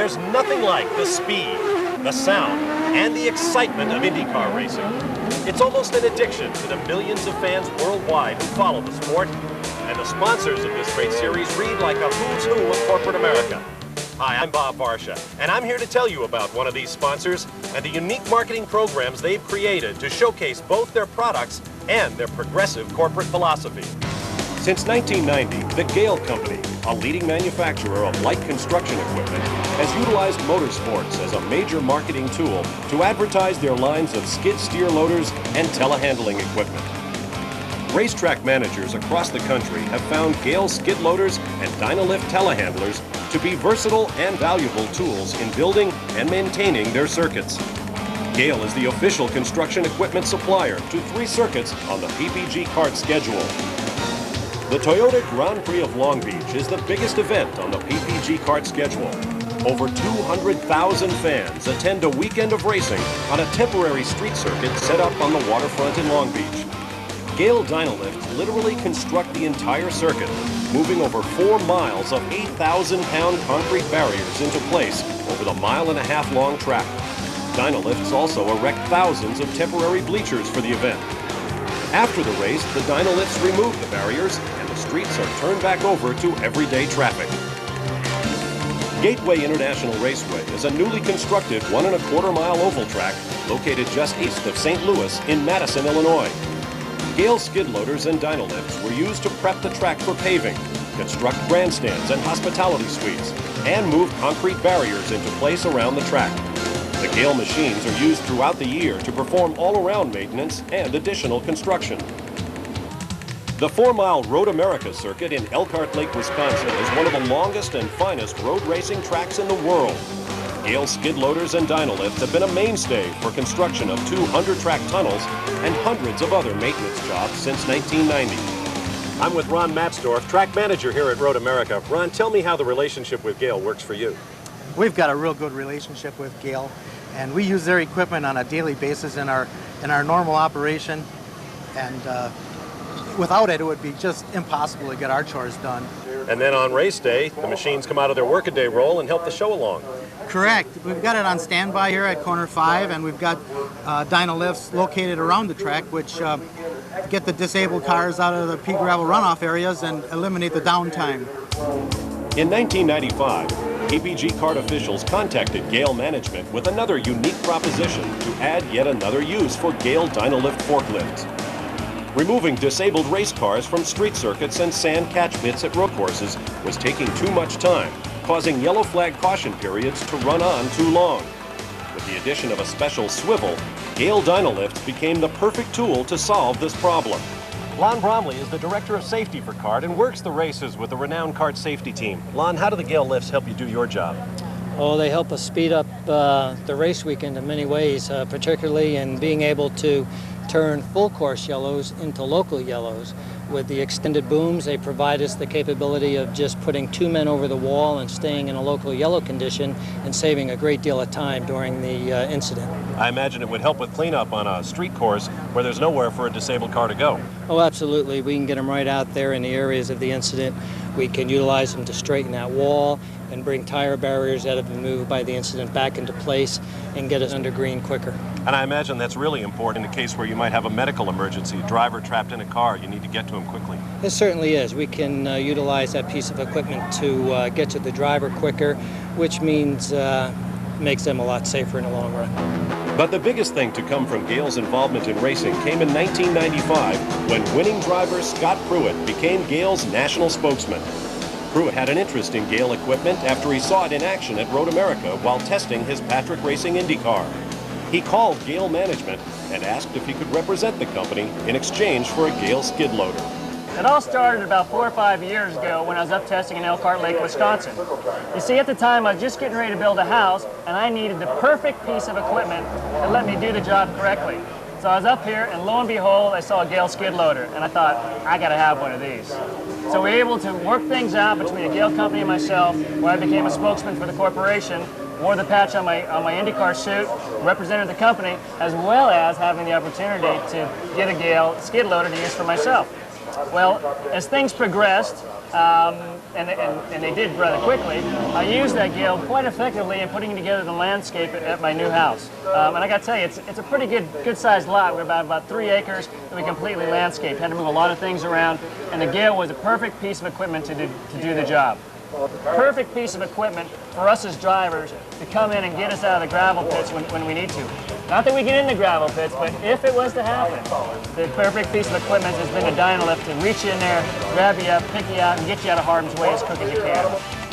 There's nothing like the speed, the sound, and the excitement of IndyCar racing. It's almost an addiction to the millions of fans worldwide who follow the sport, and the sponsors of this great series read like a who's who of corporate America. Hi, I'm Bob Varsha, and I'm here to tell you about one of these sponsors and the unique marketing programs they've created to showcase both their products and their progressive corporate philosophy. Since 1990, the Gehl Company, a leading manufacturer of light construction equipment, has utilized motorsports as a major marketing tool to advertise their lines of skid steer loaders and telehandling equipment. Racetrack managers across the country have found Gehl skid loaders and Dynalifts telehandlers to be versatile and valuable tools in building and maintaining their circuits. Gehl is the official construction equipment supplier to 3 circuits on the PPG kart schedule. The Toyota Grand Prix of Long Beach is the biggest event on the PPG kart schedule. Over 200,000 fans attend a weekend of racing on a temporary street circuit set up on the waterfront in Long Beach. Gehl Dynalifts literally construct the entire circuit, moving over 4 miles of 8,000-pound concrete barriers into place over the 1.5-mile long track. Dynalifts also erect thousands of temporary bleachers for the event. After the race, the Dynalifts remove the barriers and the streets are turned back over to everyday traffic. Gateway International Raceway is a newly constructed 1.25-mile oval track located just east of St. Louis in Madison, Illinois. Gehl skid loaders and Dynalifts were used to prep the track for paving, construct grandstands and hospitality suites, and move concrete barriers into place around the track. The Gehl machines are used throughout the year to perform all-around maintenance and additional construction. The 4-mile Road America circuit in Elkhart Lake, Wisconsin is one of the longest and finest road racing tracks in the world. Gehl skid loaders and Dynalifts have been a mainstay for construction of 2 100-track tunnels and hundreds of other maintenance jobs since 1990. I'm with Ron Matzdorf, track manager here at Road America. Ron, tell me how the relationship with Gehl works for you. We've got a real good relationship with Gehl, and we use their equipment on a daily basis in our normal operation, and without it, it would be just impossible to get our chores done. And then on race day, the machines come out of their workaday role and help the show along. Correct. We've got it on standby here at corner 5, and we've got Dynalifts located around the track, which get the disabled cars out of the pea gravel runoff areas and eliminate the downtime. In 1995, PPG kart officials contacted Gehl management with another unique proposition to add yet another use for Gehl Dynalift forklifts. Removing disabled race cars from street circuits and sand catch pits at road courses was taking too much time, causing yellow flag caution periods to run on too long. With the addition of a special swivel, Gehl Dynalifts became the perfect tool to solve this problem. Lon Bromley is the Director of Safety for CART and works the races with the renowned CART safety team. Lon, how do the Gehl lifts help you do your job? Oh, they help us speed up the race weekend in many ways, particularly in being able to turn full course yellows into local yellows. With the extended booms, they provide us the capability of just putting 2 men over the wall and staying in a local yellow condition and saving a great deal of time during the incident. I imagine it would help with cleanup on a street course where there's nowhere for a disabled car to go. Oh, absolutely. We can get them right out there in the areas of the incident. We can utilize them to straighten that wall and bring tire barriers that have been moved by the incident back into place and get us under green quicker. And I imagine that's really important in a case where you might have a medical emergency, driver trapped in a car, you need to get to him quickly. It certainly is. We can utilize that piece of equipment to get to the driver quicker, which means makes them a lot safer in the long run. But the biggest thing to come from Gehl's involvement in racing came in 1995 when winning driver Scott Pruett became Gehl's national spokesman. Pruett had an interest in Gehl equipment after he saw it in action at Road America while testing his Patrick Racing Indy car. He called Gehl management and asked if he could represent the company in exchange for a Gehl skid loader. It all started about 4 or 5 years ago when I was up testing in Elkhart Lake, Wisconsin. You see, at the time I was just getting ready to build a house and I needed the perfect piece of equipment that let me do the job correctly. So I was up here and lo and behold, I saw a Gehl skid loader and I thought, I gotta have one of these. So we were able to work things out between a Gehl company and myself where I became a spokesman for the corporation, wore the patch on my IndyCar suit, represented the company, as well as having the opportunity to get a Gehl skid loader to use for myself. Well, as things progressed, and they did rather quickly, I used that Gehl quite effectively in putting together the landscape at my new house. And I got to tell you, it's a pretty good-sized lot. We're about 3 acres that we completely landscaped. Had to move a lot of things around, and the Gehl was a perfect piece of equipment to do the job. Perfect piece of equipment for us as drivers to come in and get us out of the gravel pits when we need to. Not that we get in the gravel pits, but if it was to happen, the perfect piece of equipment has been a Dynalift to reach in there, grab you up, pick you out, and get you out of harm's way as quick as you can.